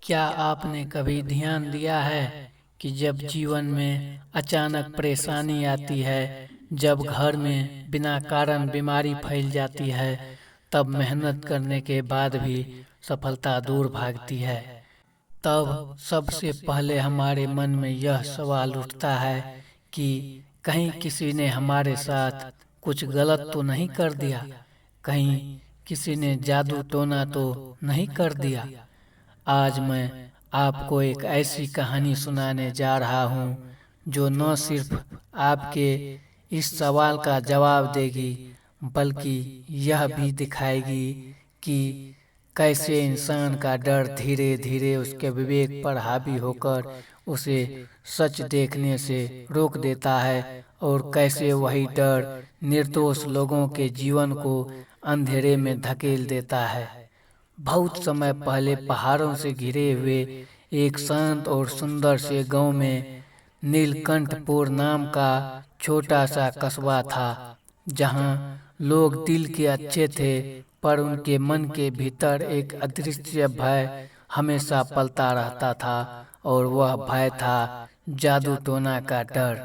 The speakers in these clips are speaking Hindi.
क्या आपने कभी ध्यान दिया है कि जब जीवन में अचानक परेशानी आती है, जब घर में बिना कारण बीमारी फैल जाती है, तब मेहनत करने के बाद भी सफलता दूर भागती है। तब सबसे पहले हमारे मन में यह सवाल उठता है कि कहीं किसी ने हमारे साथ कुछ गलत तो नहीं कर दिया, कहीं किसी ने जादू टोना तो नहीं कर दिया। आज मैं आपको एक ऐसी कहानी सुनाने जा रहा हूँ जो न सिर्फ आपके इस सवाल का जवाब देगी, बल्कि यह भी दिखाएगी कि कैसे इंसान का डर धीरे धीरे उसके विवेक पर हावी होकर उसे सच देखने से रोक देता है, और कैसे वही डर निर्दोष लोगों के जीवन को अंधेरे में धकेल देता है। बहुत समय पहले पहाड़ों से घिरे हुए एक शांत और सुंदर से गांव में नीलकंठपुर नाम का छोटा सा कस्बा था, जहां लोग दिल के अच्छे थे, पर उनके मन के भीतर एक अदृश्य भय हमेशा पलता रहता था, और वह भय था जादू टोना का डर।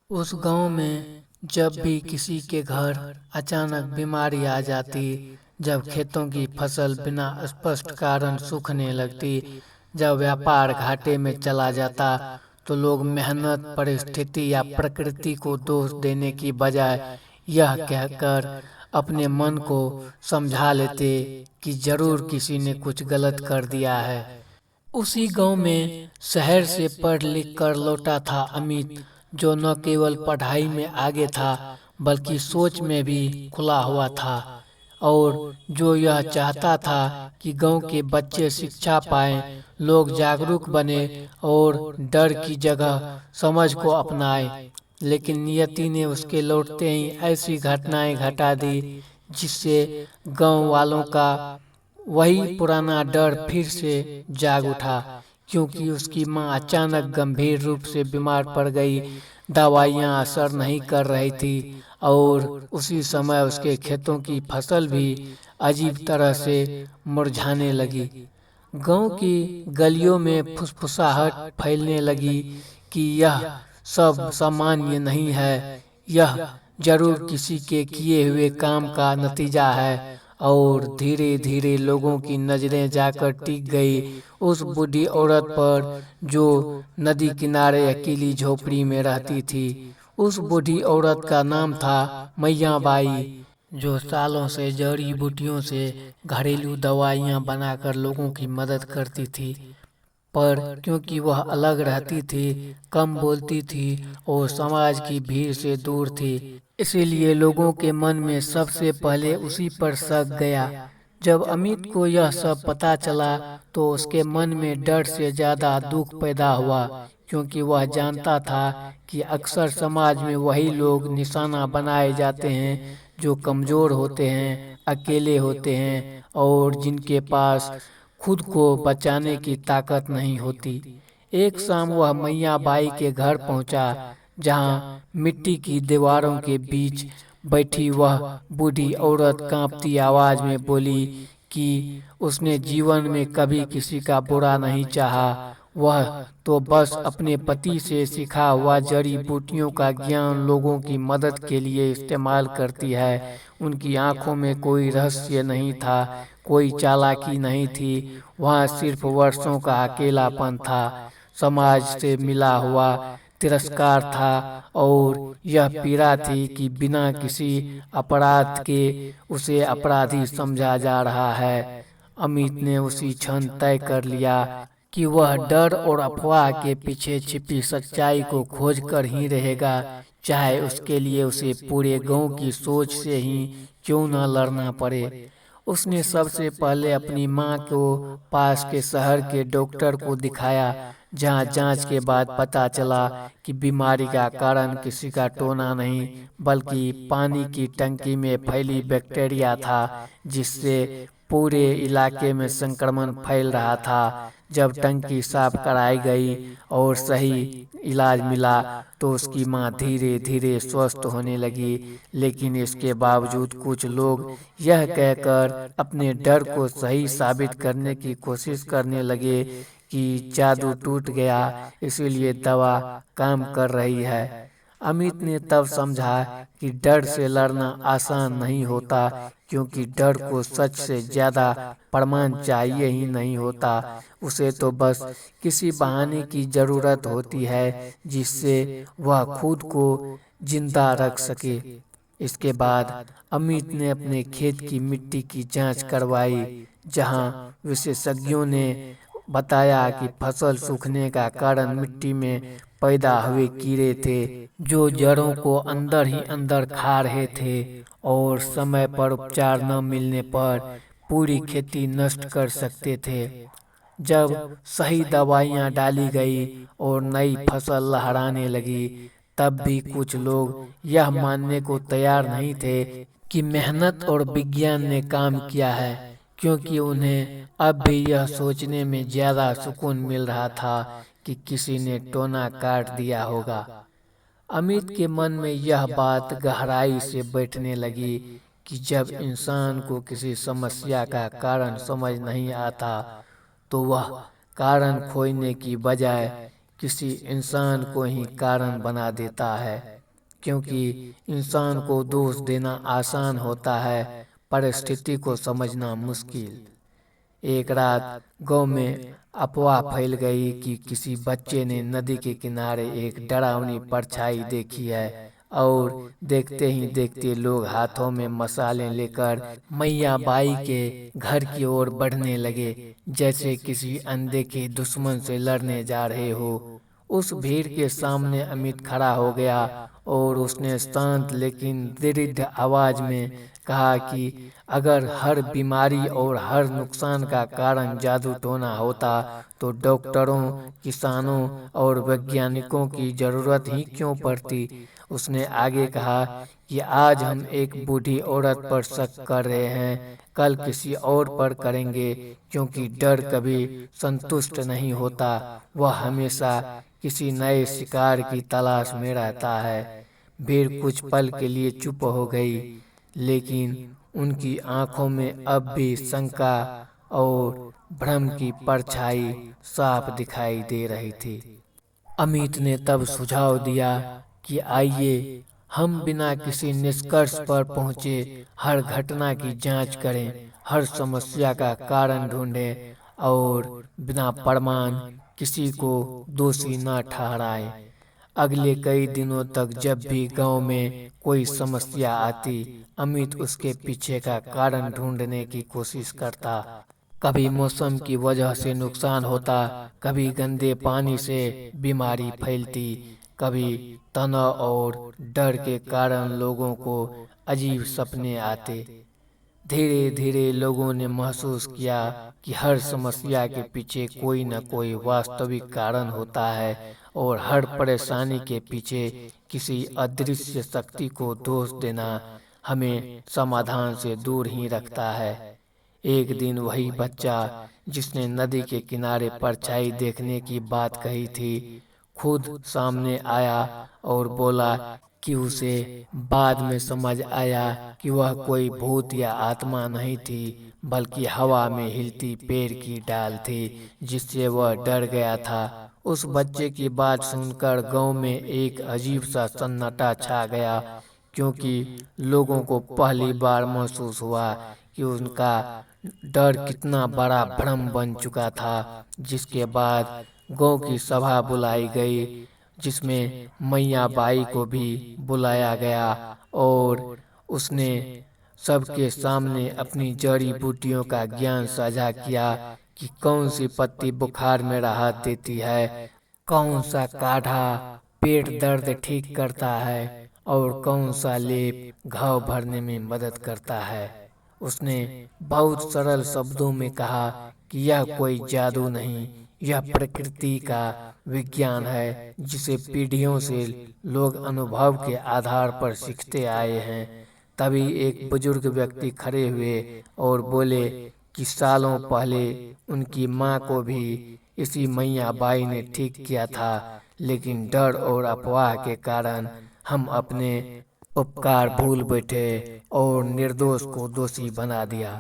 उस गांव में जब भी किसी के घर अचानक बीमारी आ जाती, जब खेतों की फसल बिना स्पष्ट कारण सूखने लगती, जब व्यापार घाटे में चला जाता, तो लोग मेहनत, परिस्थिति या प्रकृति को दोष देने की बजाय यह कहकर अपने मन को समझा लेते कि जरूर किसी ने कुछ गलत कर दिया है। उसी गांव में शहर से पढ़ लिख कर लौटा था अमित, जो न केवल पढ़ाई में आगे था बल्कि सोच में भी खुला हुआ था, और जो यह चाहता था कि गांव के बच्चे शिक्षा पाएं, लोग जागरूक बने और डर की जगह समझ को अपनाएं। लेकिन नियति ने उसके लौटते ही ऐसी घटनाएं घटा दी जिससे गांव वालों का वही पुराना डर फिर से जाग उठा, क्योंकि उसकी मां अचानक गंभीर रूप से बीमार पड़ गई। दवाइयां असर नहीं कर रही थी, और उसी समय उसके खेतों की फसल भी अजीब तरह से मुरझाने लगी। गांव की गलियों में फुसफुसाहट फैलने लगी कि यह सब सामान्य नहीं है, यह जरूर किसी के किए हुए काम का नतीजा है। और धीरे धीरे लोगों की नजरें जाकर टिक गई उस बूढ़ी औरत पर, जो नदी किनारे अकेली झोपड़ी में रहती थी। उस बूढ़ी औरत का नाम था मैया बाई, जो सालों से जड़ी बूटियों से घरेलू दवाइयां बनाकर लोगों की मदद करती थी। पर क्योंकि वह अलग रहती थी, कम बोलती थी और समाज की भीड़ से दूर थी, इसीलिए लोगों के मन में सबसे पहले उसी पर शक गया। जब अमित को यह सब पता चला तो उसके मन में डर से ज्यादा दुख पैदा हुआ, क्योंकि वह जानता था कि अक्सर समाज में वही लोग निशाना बनाए जाते हैं जो कमजोर होते हैं, अकेले होते हैं और जिनके पास खुद को बचाने की ताकत नहीं होती। एक शाम वह मैया बाई के घर पहुंचा, जहां मिट्टी की दीवारों के बीच बैठी वह बूढ़ी औरत कांपती आवाज में बोली कि उसने जीवन में कभी किसी का बुरा नहीं चाहा, वह तो बस अपने पति से सीखा हुआ जड़ी बूटियों का ज्ञान लोगों की मदद के लिए इस्तेमाल करती है। उनकी आंखों में कोई रहस्य नहीं था, कोई चालाकी नहीं थी, वहाँ सिर्फ वर्षों का अकेलापन था, समाज से मिला हुआ तिरस्कार था, और यह पीड़ा थी कि बिना किसी अपराध के उसे अपराधी समझा जा रहा है। अमित ने उसी क्षण तय कर लिया कि वह डर और अफवाह के पीछे छिपी सच्चाई को खोज कर ही रहेगा, चाहे उसके लिए उसे पूरे गांव की सोच से ही क्यों न लड़ना पड़े। उसने सबसे पहले अपनी मां को पास के शहर के डॉक्टर को दिखाया, जहां जांच के बाद पता चला कि बीमारी का कारण किसी का टोना नहीं, बल्कि पानी की टंकी में फैली बैक्टीरिया था, जिससे पूरे इलाके में संक्रमण फैल रहा था। जब टंकी साफ कराई गई और सही इलाज मिला तो उसकी मां धीरे धीरे स्वस्थ होने लगी। लेकिन इसके बावजूद कुछ लोग यह कहकर अपने डर को सही साबित करने की कोशिश करने लगे कि जादू टूट गया, इसीलिए दवा काम कर रही है। अमित ने तब समझा कि डर से लड़ना आसान नहीं होता, क्योंकि डर को सच से ज्यादा प्रमाण चाहिए ही नहीं होता। उसे तो बस किसी बहाने की जरूरत होती है जिससे वह खुद को जिंदा रख सके। इसके बाद अमित ने अपने खेत की मिट्टी की जांच करवाई, जहां विशेषज्ञों ने बताया कि फसल सूखने का कारण मिट्टी में पैदा हुए कीड़े थे, जो जड़ों को अंदर ही अंदर खा रहे थे और समय पर उपचार न मिलने पर पूरी खेती नष्ट कर सकते थे। जब सही दवाइयां डाली गई और नई फसल लहराने लगी, तब भी कुछ लोग यह मानने को तैयार नहीं थे कि मेहनत और विज्ञान ने काम किया है, क्योंकि उन्हें अब भी यह सोचने में ज्यादा सुकून मिल रहा था कि किसी ने टोना काट दिया होगा। अमित के मन में यह बात गहराई से बैठने लगी कि जब इंसान को किसी समस्या का कारण समझ नहीं आता तो वह कारण खोजने की बजाय किसी इंसान को ही कारण बना देता है, क्योंकि इंसान को दोष देना आसान होता है, परिस्थिति को समझना मुश्किल। एक रात गांव में अफवाह फैल गई कि किसी बच्चे ने नदी के किनारे एक डरावनी परछाई देखी है, और देखते ही देखते लोग हाथों में मसाले लेकर मैया बाई के घर की ओर बढ़ने लगे, जैसे किसी अनदेखे दुश्मन से लड़ने जा रहे हो। उस भीड़ के सामने अमित खड़ा हो गया और उसने शांत लेकिन दृढ़ आवाज में कहा कि अगर हर बीमारी और हर नुकसान का कारण जादू टोना होता तो डॉक्टरों, किसानों और वैज्ञानिकों की जरूरत ही क्यों पड़ती। उसने आगे कहा कि आज हम एक बूढ़ी औरत पर शक कर रहे हैं, कल किसी और पर करेंगे, क्योंकि डर कभी संतुष्ट नहीं होता, वह हमेशा किसी नए शिकार की तलाश में रहता है। भीड़ कुछ पल के लिए चुप हो गई, लेकिन उनकी आंखों में अब भी शंका और भ्रम की परछाई साफ दिखाई दे रही थी। अमित ने तब सुझाव दिया कि आइए हम बिना किसी निष्कर्ष पर पहुंचे हर घटना की जांच करें, हर समस्या का कारण ढूंढें और बिना प्रमाण किसी को दोषी न ठहराएं। अगले कई दिनों तक जब भी गांव में कोई समस्या आती, अमित उसके पीछे का कारण ढूंढने की कोशिश करता। कभी मौसम की वजह से नुकसान होता, कभी गंदे पानी से बीमारी फैलती, कभी तनाव और डर के कारण लोगों को अजीब सपने आते। धीरे धीरे लोगों ने महसूस किया कि हर समस्या के पीछे कोई न कोई वास्तविक कारण होता है और हर परेशानी के पीछे किसी अदृश्य शक्ति को दोष देना हमें समाधान से दूर ही रखता है। एक दिन वही बच्चा जिसने नदी के किनारे परछाई देखने की बात कही थी, खुद सामने आया और बोला कि उसे बाद में समझ आया कि वह कोई भूत या आत्मा नहीं थी, बल्कि हवा में हिलती पेड़ की डाल थी जिससे वह डर गया था। उस बच्चे की बात सुनकर गांव में एक अजीब सा सन्नाटा छा गया, क्योंकि लोगों को पहली बार महसूस हुआ कि उनका डर कितना बड़ा भ्रम बन चुका था। जिसके बाद गांव की सभा बुलाई गई, जिसमें मैया बाई को भी बुलाया गया और उसने सबके सामने अपनी जड़ी बूटियों का ज्ञान साझा किया कि कौन सी पत्ती बुखार में राहत देती है, कौन सा काढ़ा पेट दर्द ठीक करता है और कौन सा लेप घाव भरने में मदद करता है। उसने बहुत सरल शब्दों में कहा कि यह कोई जादू नहीं, यह प्रकृति का विज्ञान है जिसे पीढ़ियों से लोग अनुभव के आधार पर सीखते आए हैं। तभी एक बुजुर्ग व्यक्ति खड़े हुए और बोले कि सालों पहले उनकी माँ को भी इसी मैया बाई ने ठीक किया था, लेकिन डर और अफवाह के कारण हम अपने उपकार भूल बैठे और निर्दोष को दोषी बना दिया।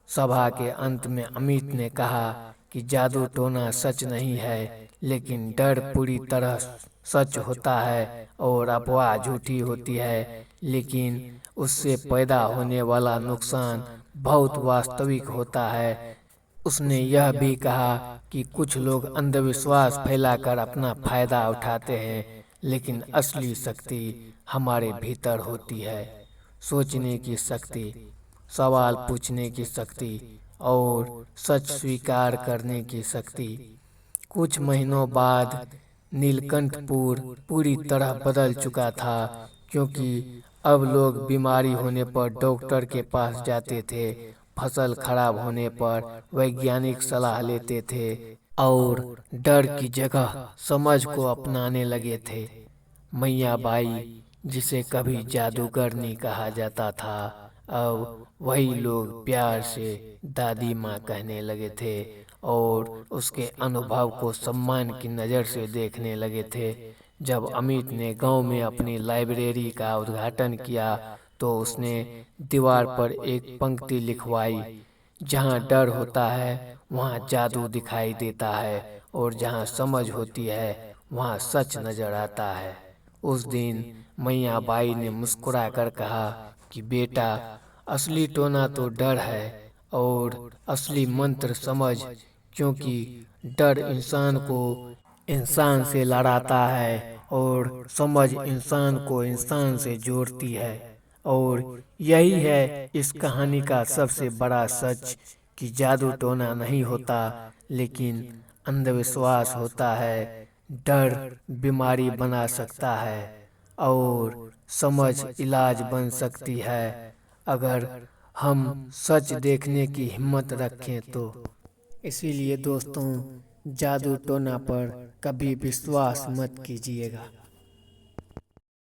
सभा के अंत में अमित ने कहा कि जादू टोना सच नहीं है, लेकिन डर पूरी तरह सच होता है और अफवाह झूठी होती है, लेकिन उससे पैदा होने वाला नुकसान बहुत वास्तविक होता है। उसने यह भी कहा कि कुछ लोग अंधविश्वास फैलाकर अपना फायदा उठाते हैं, लेकिन असली शक्ति हमारे भीतर होती है। सोचने की शक्ति, सवाल पूछने की शक्ति और सच स्वीकार करने की शक्ति। कुछ महीनों बाद नीलकंठपुर पूरी तरह बदल चुका था, क्योंकि अब लोग बीमारी होने पर डॉक्टर के पास जाते थे, फसल खराब होने पर वैज्ञानिक सलाह लेते थे और डर की जगह समझ को अपनाने लगे थे। मैया बाई, जिसे कभी जादूगर नहीं कहा जाता था, अब वही लोग प्यार से दादी माँ कहने लगे थे और उसके अनुभव को सम्मान की नज़र से देखने लगे थे। जब अमित ने गांव में अपनी लाइब्रेरी का उद्घाटन किया तो उसने दीवार पर एक पंक्ति लिखवाई, जहाँ डर होता है वहाँ जादू दिखाई देता है और जहाँ समझ होती है वहाँ सच नजर आता है। उस दिन मैया बाई ने मुस्कुराकर कहा कि बेटा, असली टोना तो डर है और असली मंत्र समझ, क्योंकि डर इंसान को इंसान से लड़ाता है और समझ इंसान को इंसान से जोड़ती है। और यही है इस कहानी का सबसे बड़ा सच, कि जादू टोना नहीं होता, लेकिन अंधविश्वास होता है। डर बीमारी बना सकता है और समझ इलाज बन सकती है, अगर हम सच देखने की हिम्मत रखें तो। इसीलिए दोस्तों, जादू टोना पर कभी विश्वास मत कीजिएगा।